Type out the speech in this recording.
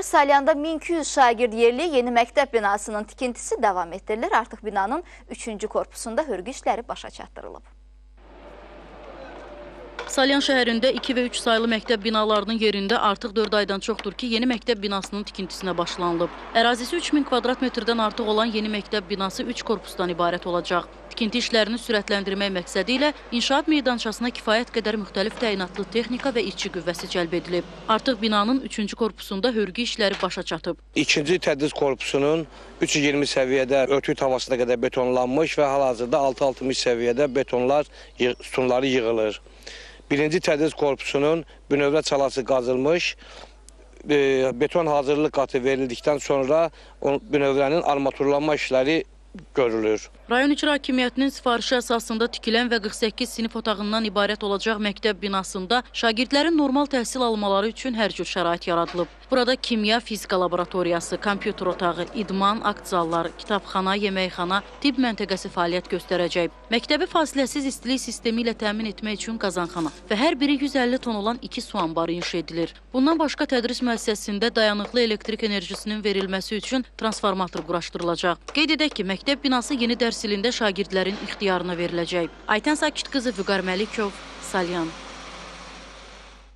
Salyaspor Salyanda 1200 şagird yerli yeni məktəb binasının tikintisi davam etdirilir. Artıq binanın 3-cü korpusunda hörgü işləri başa çatdırılıb. Salyan şəhərində 2 və 3 saylı məktəb binalarının yerində artıq 4 aydan çoxdur ki, yeni məktəb binasının tikintisinə başlanılıb. Ərazisi 3000 kvadrat metrdən artıq olan yeni məktəb binası 3 korpusdan ibarət olacaq. Tikinti işlərini sürətləndirmək məqsədi ilə inşaat meydançasına kifayət qədər müxtəlif təyinatlı texnika və işçi qüvvəsi cəlb edilib. Artıq binanın 3-cü korpusunda hörgü işləri başa çatıb. İkinci tədris korpusunun 320 səviyyədə örtük tavasına qədər betonlanmış və hal-hazırda 660 səviyyədə betonlar sütunları yığılır. Birinci tədris korpusunun bünövrə çalası qazılmış, beton hazırlıq qatı verildikdən sonra bünövrənin armaturlanma işləri görülür. Rayon İcra Hakimiyyətinin sifarişi əsasında tikilən və 48 sinif otağından ibarət olacaq məktəb binasında şagirdlərin normal təhsil almaları üçün hər cür şərait yaradılıb. Burada kimya, fizika laboratoriyası, kompüter otağı, idman, akt zalları, kitabxana, yeməkxana, tibb məntəqəsi fəaliyyət göstərəcək. Məktəbi fasiləsiz istilik sistemi ilə təmin etmək üçün qazanxana və hər biri 150 ton olan 2 su anbarı inşa edilir. Bundan başqa tədris müəssisəsində dayanıqlı elektrik enerjisinin verilməsi üçün transformator quraşdırılacaq. Qeyd edək ki, məktəb binası yeni dərs ilində şagirdlərin ixtiyarına veriləcək. Aytən Sakit qızı, Vüqar Məlikov, Salyan.